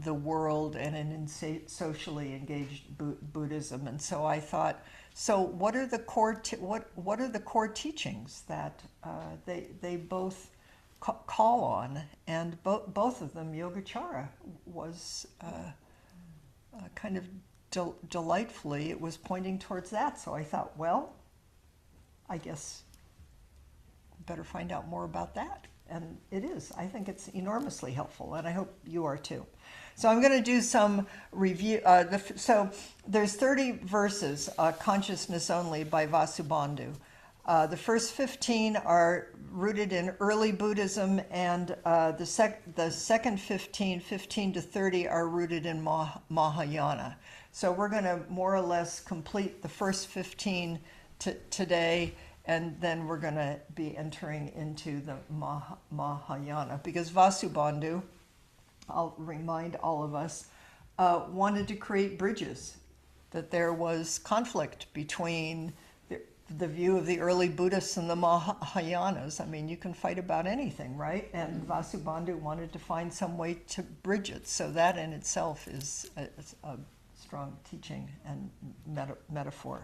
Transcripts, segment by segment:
the world and in socially engaged Buddhism. And so I thought, so what are the core what are the core teachings that they both call on? And both of them, Yogacara was kind of delightfully, it was pointing towards that. So I thought, well, I guess better find out more about that. And it is. I think it's enormously helpful, and I hope you are too. So I'm going to do some review. So there's 30 verses, Consciousness Only by Vasubandhu. The first 15 are rooted in early Buddhism, and the second 15 to 30, are rooted in Mahayana. So we're going to more or less complete the first 15 today, and then we're going to be entering into the Mahayana, because Vasubandhu, I'll remind all of us, wanted to create bridges, that there was conflict between the view of the early Buddhists and the Mahayanas. I mean, you can fight about anything, right? And Vasubandhu wanted to find some way to bridge it. So that in itself is a strong teaching and metaphor.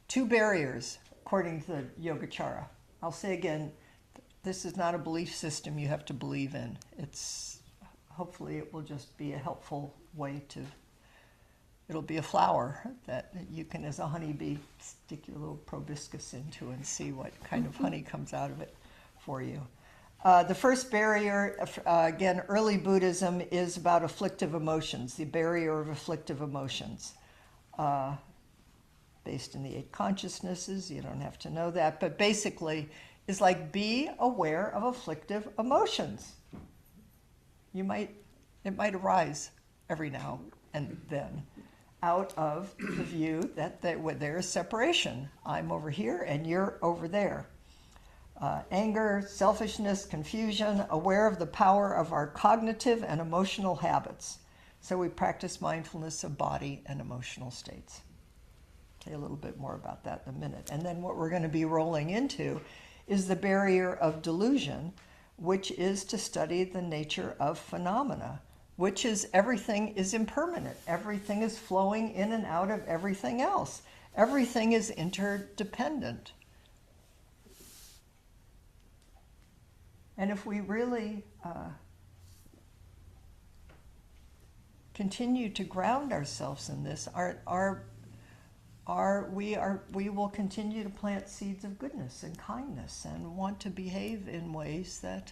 Two barriers, according to the Yogacara. I'll say again, this is not a belief system you have to believe in. Hopefully it will just be a helpful way to, it'll be a flower that you can, as a honeybee, stick your little proboscis into and see what kind of honey comes out of it for you. The first barrier, again, early Buddhism, is about afflictive emotions, the barrier of afflictive emotions. Based in the 8 consciousnesses, you don't have to know that, but basically is like, be aware of afflictive emotions. It might arise every now and then out of the view that there is separation. I'm over here and you're over there. Anger, selfishness, confusion, aware of the power of our cognitive and emotional habits. So we practice mindfulness of body and emotional states. Okay, a little bit more about that in a minute. And then what we're going to be rolling into is the barrier of delusion, which is to study the nature of phenomena, which is everything is impermanent. Everything is flowing in and out of everything else. Everything is interdependent. And if we really continue to ground ourselves in this, we will continue to plant seeds of goodness and kindness and want to behave in ways that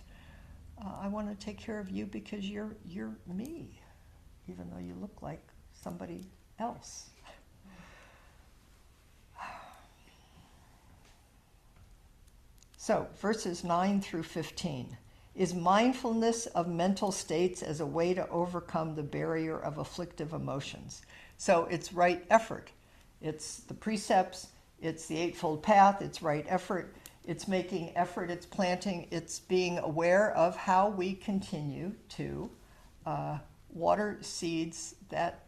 I want to take care of you because you're me, even though you look like somebody else. So, verses 9 through 15. Is mindfulness of mental states as a way to overcome the barrier of afflictive emotions. So it's right effort. It's the precepts, it's the Eightfold Path, it's right effort, it's making effort, it's planting, it's being aware of how we continue to water seeds that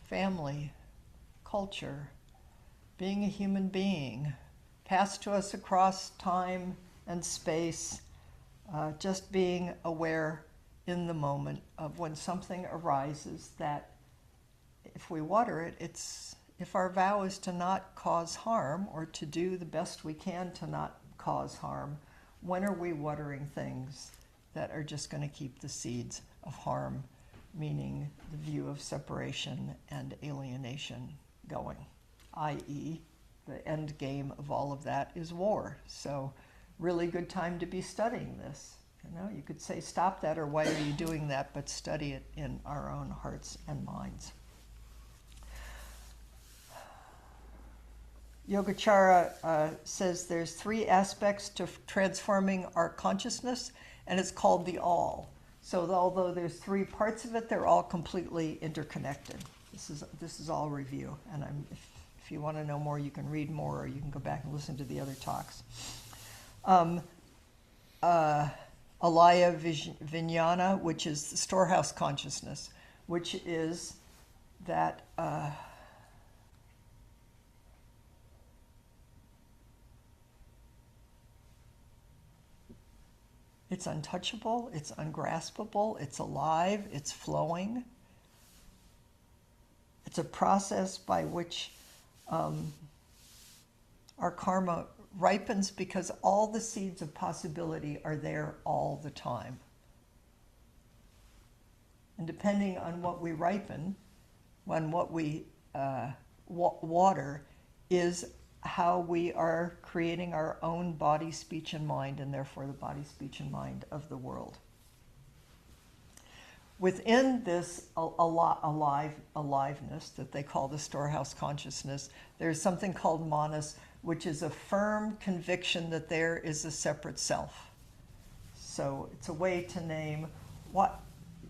family, culture, being a human being, passed to us across time and space, just being aware in the moment of when something arises that if we water it, if our vow is to not cause harm or to do the best we can to not cause harm, when are we watering things that are just going to keep the seeds of harm, meaning the view of separation and alienation, going? I.e., the end game of all of that is war. So really good time to be studying this. You know, you could say, stop that, or why are you doing that? But study it in our own hearts and minds. Yogacara says there's 3 aspects to transforming our consciousness, and it's called the all. So although there's 3 parts of it, they're all completely interconnected. This is all review, and if you want to know more, you can read more, or you can go back and listen to the other talks. Alaya Vijnana, which is the storehouse consciousness, which is that It's untouchable, it's ungraspable, it's alive, it's flowing. It's a process by which our karma ripens because all the seeds of possibility are there all the time. And depending on what we ripen, on what we water, is how we are creating our own body, speech, and mind, and therefore the body, speech, and mind of the world. Within this aliveness that they call the storehouse consciousness, there's something called manas, which is a firm conviction that there is a separate self. So it's a way to name what,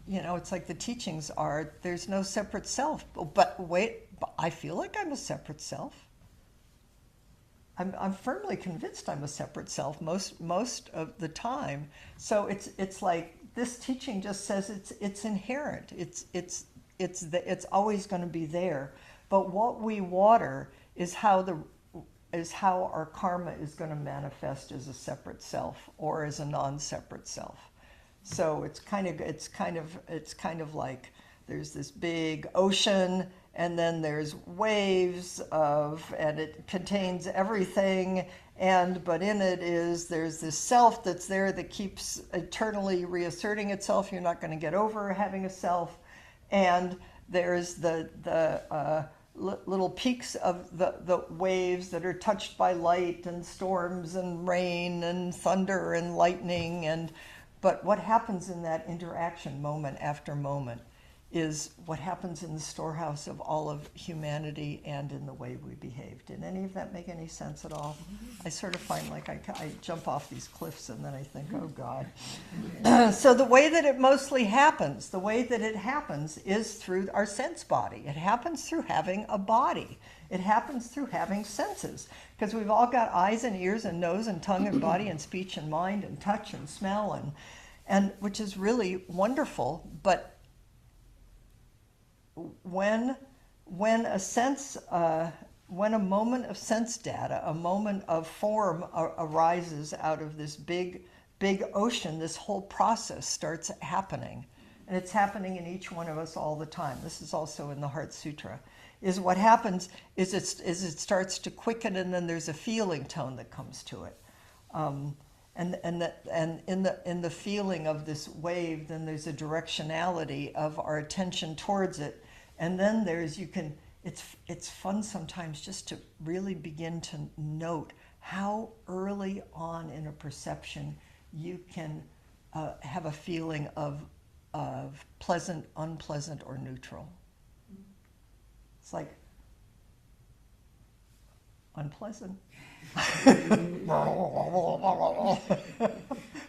it's like the teachings are, there's no separate self. But wait, I feel like I'm a separate self. I'm firmly convinced I'm a separate self most of the time. So it's like this teaching just says it's inherent. It's always going to be there. But what we water is how our karma is going to manifest as a separate self or as a non-separate self. So it's kind of like there's this big ocean, and then there's waves and it contains everything, but in it there's this self that's there that keeps eternally reasserting itself. You're not going to get over having a self, and there's the little peaks of the waves that are touched by light and storms and rain and thunder and lightning, but what happens in that interaction moment after moment is what happens in the storehouse of all of humanity and in the way we behave. Did any of that make any sense at all? I sort of find like I jump off these cliffs and then I think, oh God. So the way that it mostly happens, is through our sense body. It happens through having a body. It happens through having senses. Because we've all got eyes and ears and nose and tongue and body and speech and mind and touch and smell, and which is really wonderful. But when a moment of sense data, a moment of form arises out of this big ocean, this whole process starts happening. And it's happening in each one of us all the time. This is also in the Heart Sutra. Is what happens is it starts to quicken, and then there's a feeling tone that comes to it. And in the feeling of this wave, then there's a directionality of our attention towards it. And then it's fun sometimes just to really begin to note how early on in a perception you can have a feeling of pleasant, unpleasant, or neutral. It's like, unpleasant. Am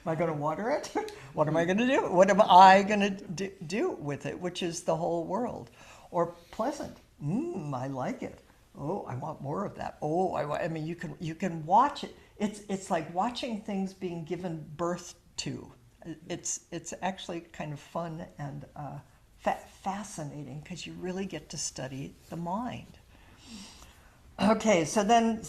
I going to water it? What am I going to do? What am I going to do with it, which is the whole world? Or pleasant. I like it. Oh, I want more of that. Oh, I mean, you can watch it. It's like watching things being given birth to. It's actually kind of fun and fascinating because you really get to study the mind. Okay, so then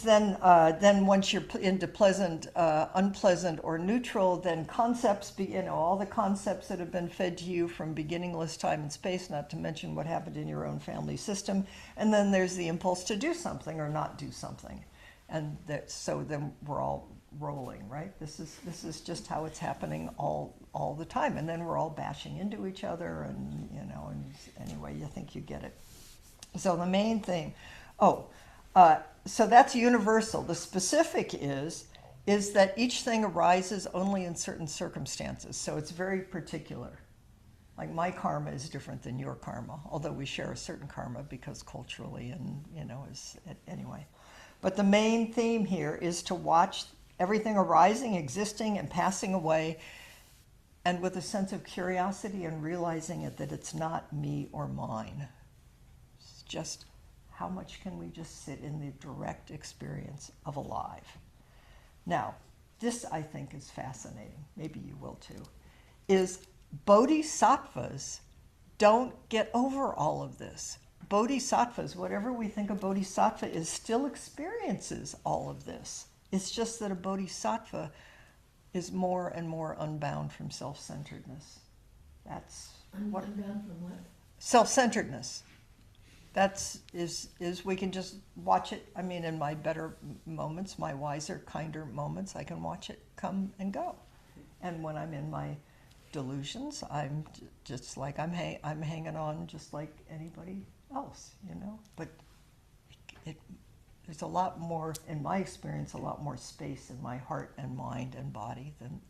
once you're into pleasant, unpleasant, or neutral, then concepts, all the concepts that have been fed to you from beginningless time and space, not to mention what happened in your own family system, and then there's the impulse to do something or not do something, and so then we're all rolling, right? This is just how it's happening all the time, and then we're all bashing into each other, and and anyway, you think you get it. So the main thing, so that's universal. The specific is that each thing arises only in certain circumstances. So it's very particular. Like my karma is different than your karma, although we share a certain karma because culturally and, anyway. But the main theme here is to watch everything arising, existing, and passing away, and with a sense of curiosity and realizing that it's not me or mine. It's just, how much can we just sit in the direct experience of alive? Now, this I think is fascinating, maybe you will too, is bodhisattvas don't get over all of this. Bodhisattvas, whatever we think a bodhisattva is, still experiences all of this. It's just that a bodhisattva is more and more unbound from self-centeredness. That's what Unbound from what? self-centeredness. That's is we can just watch it. I mean, in my better moments, my wiser, kinder moments, I can watch it come and go. And when I'm in my delusions, I'm just like I'm hanging on just like anybody else, you know. But there's a lot more, in my experience, a lot more space in my heart and mind and body than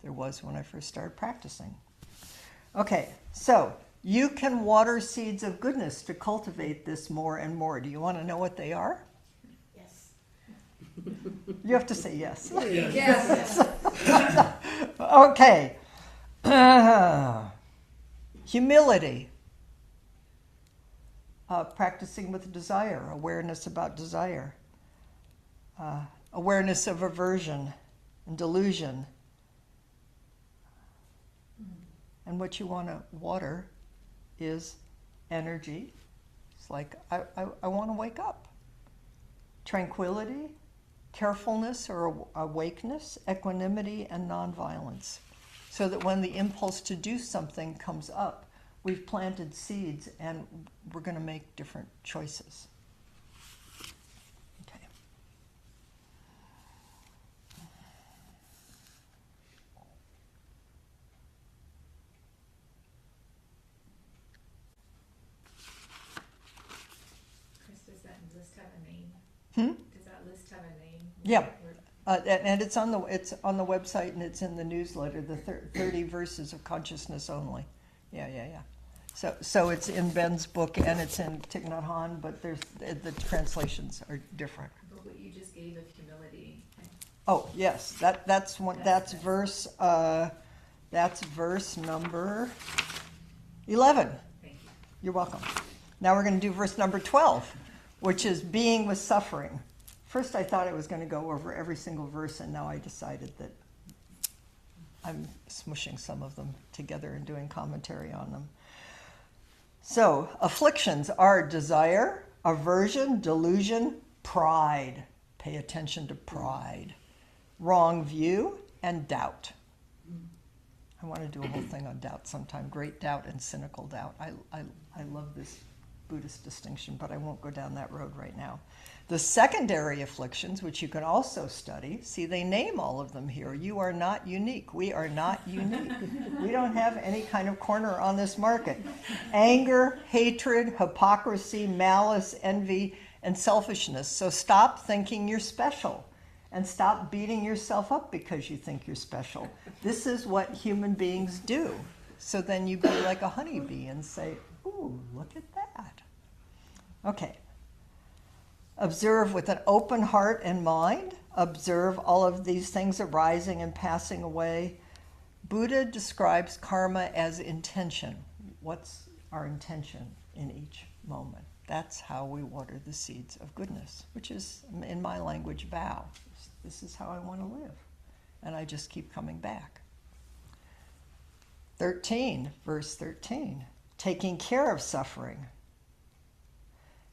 there was when I first started practicing. Okay, so you can water seeds of goodness to cultivate this more and more. Do you want to know what they are? Yes. You have to say yes. Yes. Okay. Humility. Practicing with desire, awareness about desire. Awareness of aversion and delusion. And what you want to water is energy. It's like, I want to wake up. Tranquility, carefulness or awakeness, equanimity, and nonviolence. So that when the impulse to do something comes up, we've planted seeds and we're going to make different choices. Okay. Chris, does that list have a name? Hmm? Does that list have a name? Yeah. And it's on the website and it's in the newsletter. The 30 verses of consciousness only. Yeah. So it's in Ben's book and it's in Thich Nhat Hanh, but the translations are different. But what you just gave of humility. Oh yes, that's one. That's verse. That's verse number 11. Thank you. You're welcome. Now we're going to do verse number 12, which is being with suffering. First I thought I was going to go over every single verse, and now I decided that I'm smushing some of them together and doing commentary on them. So, afflictions are desire, aversion, delusion, pride. Pay attention to pride. Wrong view, and doubt. I want to do a whole thing on doubt sometime. Great doubt and cynical doubt. I love this Buddhist distinction, but I won't go down that road right now. The secondary afflictions, which you can also study, see, they name all of them here. You are not unique. We are not unique. We don't have any kind of corner on this market. Anger, hatred, hypocrisy, malice, envy, and selfishness. So stop thinking you're special and stop beating yourself up because you think you're special. This is what human beings do. So then you be like a honeybee and say, ooh, look at that. Okay. Observe with an open heart and mind. Observe all of these things arising and passing away. Buddha describes karma as intention. What's our intention in each moment? That's how we water the seeds of goodness, which is, in my language, vow. This is how I want to live. And I just keep coming back. 13, verse 13. Taking care of suffering.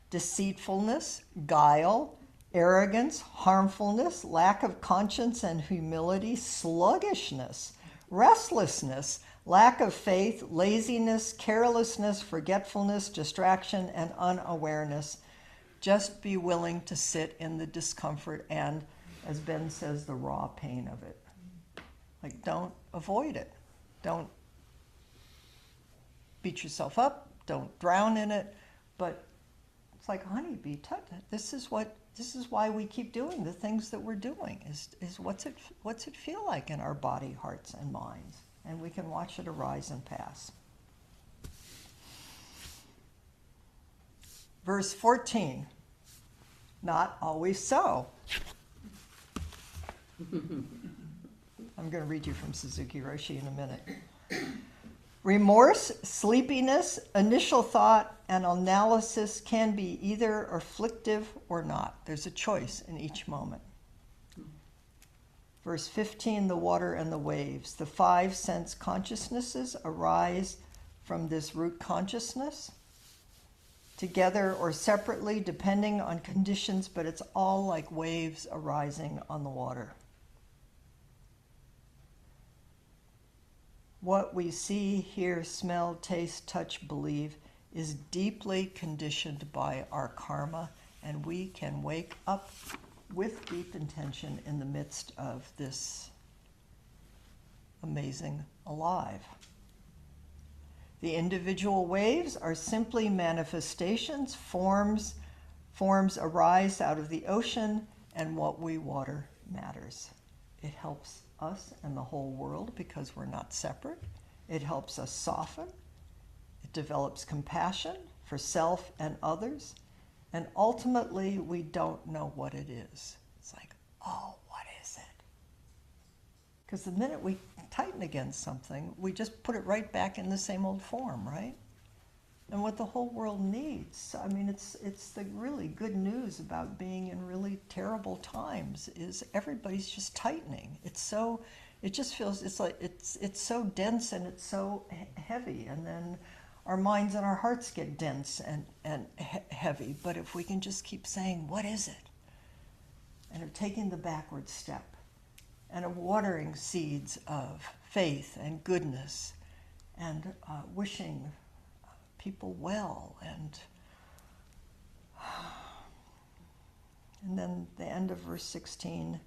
Deceitfulness, guile, arrogance, harmfulness, lack of conscience and humility, sluggishness, restlessness, lack of faith, laziness, carelessness, forgetfulness, distraction, and unawareness. Just be willing to sit in the discomfort and, as Ben says, the raw pain of it. Like, don't avoid it. Don't beat yourself up. Don't drown in it. But it's like honeybee. This is why we keep doing the things that we're doing. Is what's it feel like in our body, hearts, and minds, and we can watch it arise and pass. Verse 14. Not always so. I'm going to read you from Suzuki Roshi in a minute. Remorse, sleepiness, initial thought, and analysis can be either afflictive or not. There's a choice in each moment. Verse 15, the water and the waves. The 5 sense consciousnesses arise from this root consciousness, together or separately, depending on conditions, but it's all like waves arising on the water. what we see, hear, smell, taste, touch, believe is deeply conditioned by our karma, and we can wake up with deep intention in the midst of this amazing alive. The individual waves are simply manifestations, forms arise out of the ocean, and what we water matters. It helps us and the whole world because we're not separate. It helps us soften. It develops compassion for self and others. And ultimately, we don't know what it is. It's like, oh, what is it? Because the minute we tighten against something, we just put it right back in the same old form, right? And what the whole world needs, I mean, it's the really good news about being in really terrible times is everybody's just tightening. It just feels, it's like, it's so dense and it's so heavy. And then our minds and our hearts get dense and heavy. But if we can just keep saying, what is it? And of taking the backward step and of watering seeds of faith and goodness and wishing people well, and then the end of verse 16,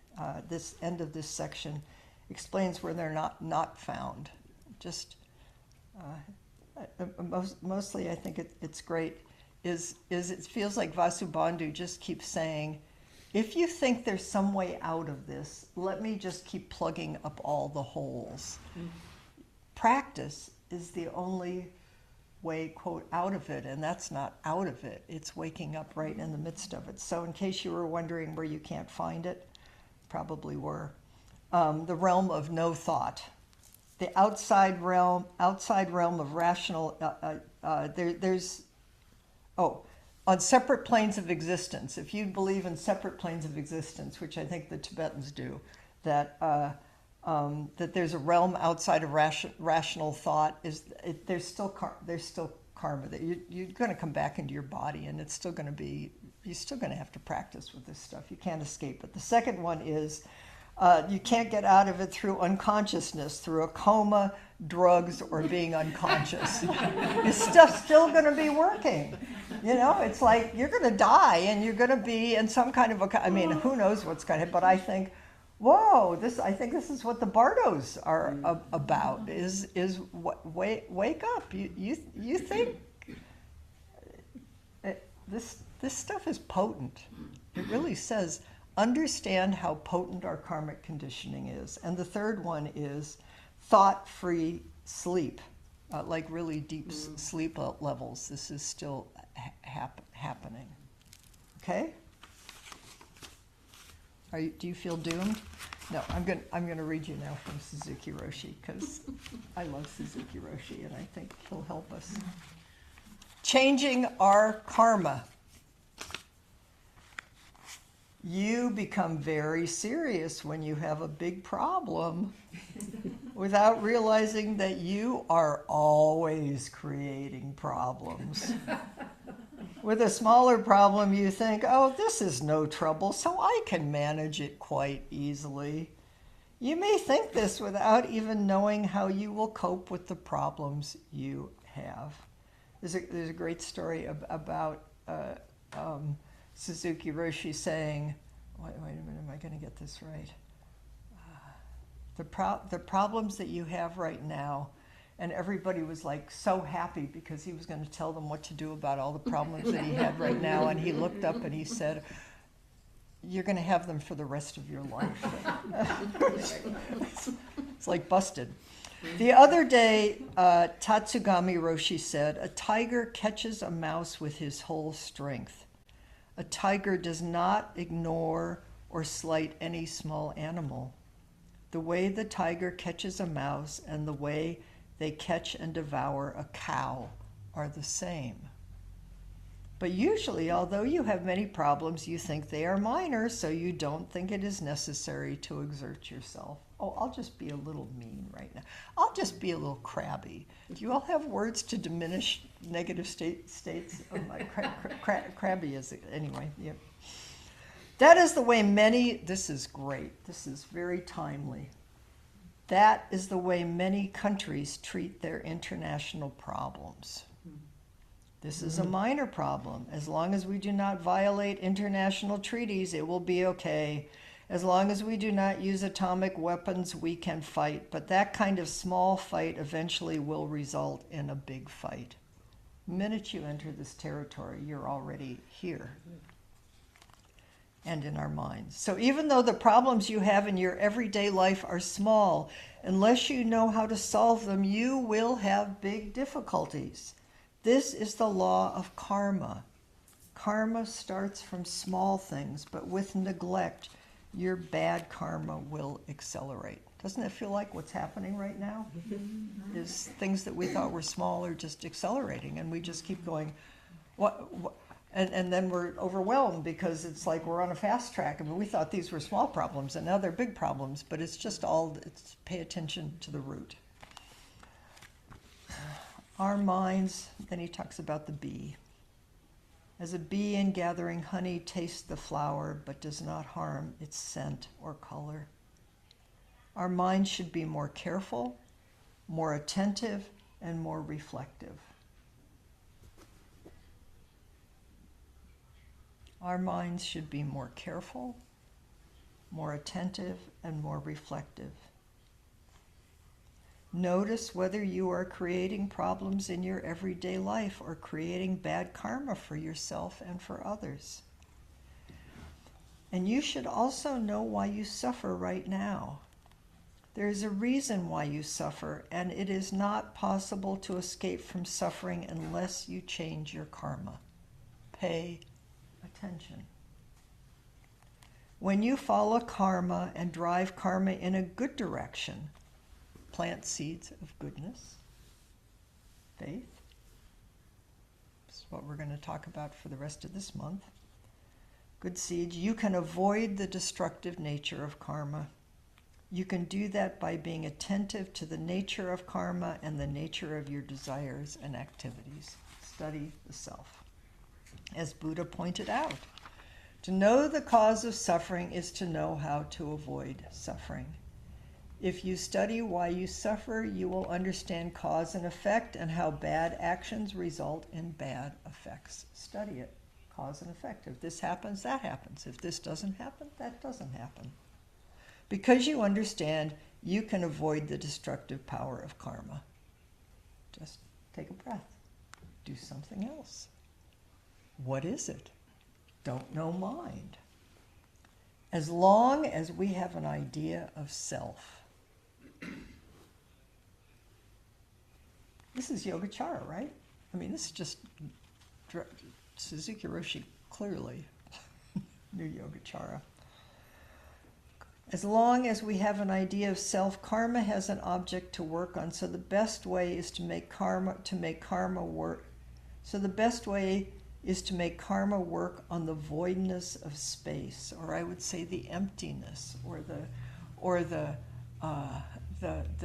this end of this section explains where they're not found. Just mostly I think it's great is it feels like Vasubandhu just keeps saying, if you think there's some way out of this, let me just keep plugging up all the holes. Practice is the only way, quote, out of it, and that's not out of it. It's waking up right in the midst of it. So in case you were wondering where you can't find it, probably were. The realm of no thought. The outside realm of rational, on separate planes of existence. If you believe in separate planes of existence, which I think the Tibetans do, that there's a realm outside of rational thought, there's still karma, that you're going to come back into your body, and it's still going to be, you're still going to have to practice with this stuff. You can't escape it. The second one is you can't get out of it through unconsciousness, through a coma, drugs, or being unconscious. Your stuff's still going to be working. You know, it's like you're going to die, and you're going to be in some kind of I mean, who knows what's going to happen, but I think, whoa, I think this is what the Bardos are about, is wake up. You think this stuff is potent. It really says, understand how potent our karmic conditioning is. And the third one is thought-free sleep, like really deep sleep levels. This is still happening. Okay? Do you feel doomed? No, I'm going to read you now from Suzuki Roshi, because I love Suzuki Roshi, and I think he'll help us. Changing our karma. You become very serious when you have a big problem without realizing that you are always creating problems. With a smaller problem, you think, oh, this is no trouble, so I can manage it quite easily. You may think this without even knowing how you will cope with the problems you have. There's a great story about Suzuki Roshi saying, wait a minute, am I going to get this right? The problems that you have right now, and everybody was like so happy because he was going to tell them what to do about all the problems that he had right now, and he looked up and he said, you're going to have them for the rest of your life. It's like busted. The other day, Tatsugami Roshi said, a tiger catches a mouse with his whole strength. A tiger does not ignore or slight any small animal. The way the tiger catches a mouse and the way they catch and devour a cow are the same. But usually, although you have many problems, you think they are minor, so you don't think it is necessary to exert yourself. Oh, I'll just be a little mean right now. I'll just be a little crabby. Do you all have words to diminish negative states of my crabby is it? Anyway, yeah. That is the way many, this is great, this is very timely. That is the way many countries treat their international problems. This is a minor problem. As long as we do not violate international treaties, it will be okay. As long as we do not use atomic weapons, we can fight. But that kind of small fight eventually will result in a big fight. The minute you enter this territory, you're already here and in our minds. So even though the problems you have in your everyday life are small, unless you know how to solve them, you will have big difficulties. This is the law of karma. Karma starts from small things, but with neglect, your bad karma will accelerate. Doesn't it feel like what's happening right now? Is things that we thought were small are just accelerating, and we just keep going, what? And then we're overwhelmed because it's like we're on a fast track. I mean, we thought these were small problems, and now they're big problems, but it's just it's pay attention to the root. Our minds, then he talks about the bee. As a bee in gathering honey tastes the flower but does not harm its scent or color. Our minds should be more careful, more attentive, and more reflective. Our minds should be more careful, more attentive, and more reflective. Notice whether you are creating problems in your everyday life or creating bad karma for yourself and for others. And you should also know why you suffer right now. There is a reason why you suffer, and it is not possible to escape from suffering unless you change your karma. Pay attention. When you follow karma and drive karma in a good direction, plant seeds of goodness, faith. This is what we're going to talk about for the rest of this month. Good seeds. You can avoid the destructive nature of karma. You can do that by being attentive to the nature of karma and the nature of your desires and activities. Study the self. As Buddha pointed out, to know the cause of suffering is to know how to avoid suffering. If you study why you suffer, you will understand cause and effect and how bad actions result in bad effects. Study it. Cause and effect. If this happens, that happens. If this doesn't happen, that doesn't happen. Because you understand, you can avoid the destructive power of karma. Just take a breath. Do something else. What is it? Don't know mind. As long as we have an idea of self. This is Yogacara, right? I mean, this is just Suzuki Roshi clearly knew Yogacara. As long as we have an idea of self, karma has an object to work on. So the best way is to make karma work. So the best way is to make karma work on the voidness of space, or I would say the emptiness, or the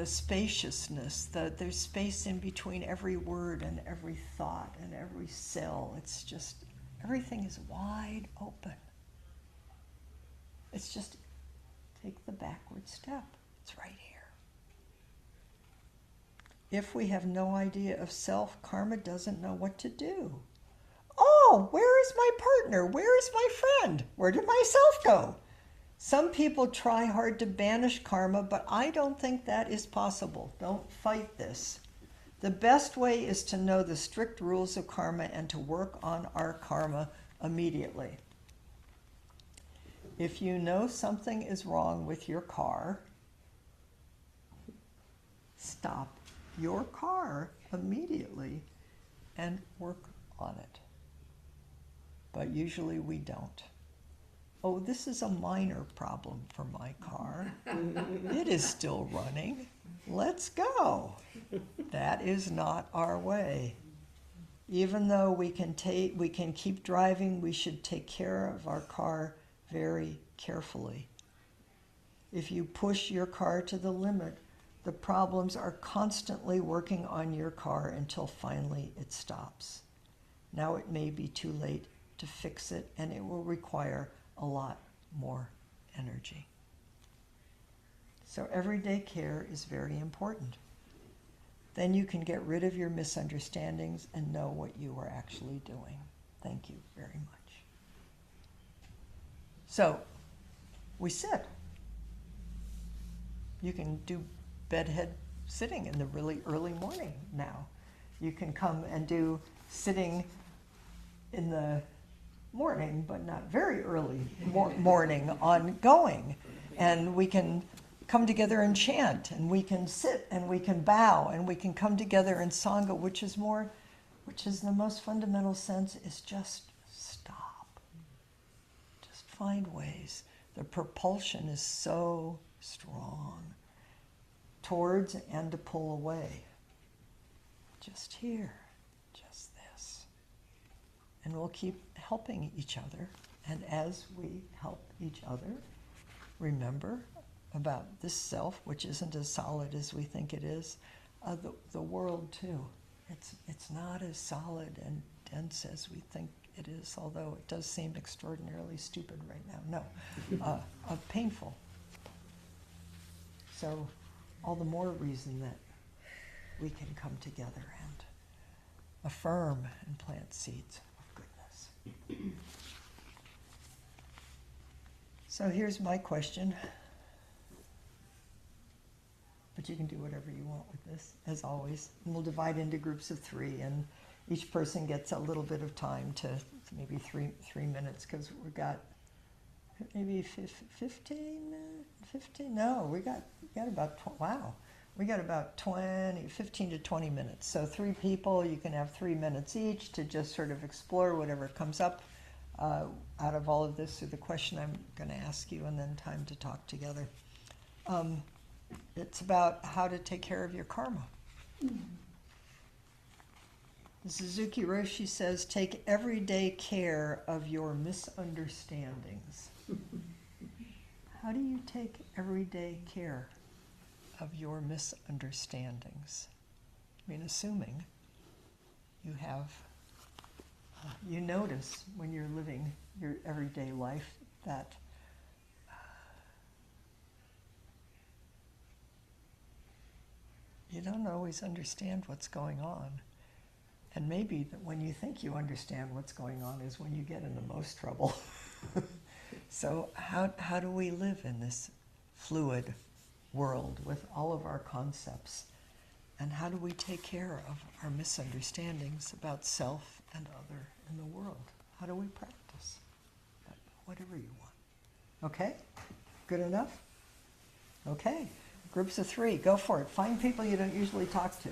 spaciousness. There's space in between every word and every thought and every cell. It's just, everything is wide open. It's just, take the backward step. It's right here. If we have no idea of self, karma doesn't know what to do. Oh, where is my partner? Where is my friend? Where did my self go? Some people try hard to banish karma, but I don't think that is possible. Don't fight this. The best way is to know the strict rules of karma and to work on our karma immediately. If you know something is wrong with your car, stop your car immediately and work on it. But usually we don't. Oh, this is a minor problem for my car. It is still running. Let's go. That is not our way. Even though we can keep driving, we should take care of our car very carefully. If you push your car to the limit, the problems are constantly working on your car until finally it stops. Now it may be too late to fix it, and it will require a lot more energy. So everyday care is very important. Then you can get rid of your misunderstandings and know what you are actually doing. Thank you very much. So, we sit. You can do bedhead sitting in the really early morning now. You can come and do sitting in the morning, but not very early morning, ongoing. And we can come together and chant, and we can sit, and we can bow, and we can come together in Sangha, which is in the most fundamental sense, is just stop. Just find ways. The propulsion is so strong towards and to pull away. Just here, just this. And we'll keep helping each other. And as we help each other, remember about this self, which isn't as solid as we think it is, the world too. It's not as solid and dense as we think it is, although it does seem extraordinarily stupid right now. No, painful. So all the more reason that we can come together and affirm and plant seeds of goodness. So here's my question. But you can do whatever you want with this, as always. And we'll divide into groups of 3, and each person gets a little bit of time to maybe three minutes, because we've got maybe 15, no, we got about, we got about 15 to 20 minutes. So 3 people, you can have 3 minutes each to just sort of explore whatever comes up out of all of this through the question I'm going to ask you, and then time to talk together. It's about how to take care of your karma. Suzuki Roshi says, take everyday care of your misunderstandings. How do you take everyday care of your misunderstandings? I mean, assuming you have, you notice when you're living your everyday life that you don't always understand what's going on. And maybe that when you think you understand what's going on is when you get in the most trouble. So how do we live in this fluid world with all of our concepts? And how do we take care of our misunderstandings about self and other in the world? How do we practice? Whatever you want. Okay? Good enough? Okay. Groups of 3, go for it. Find people you don't usually talk to.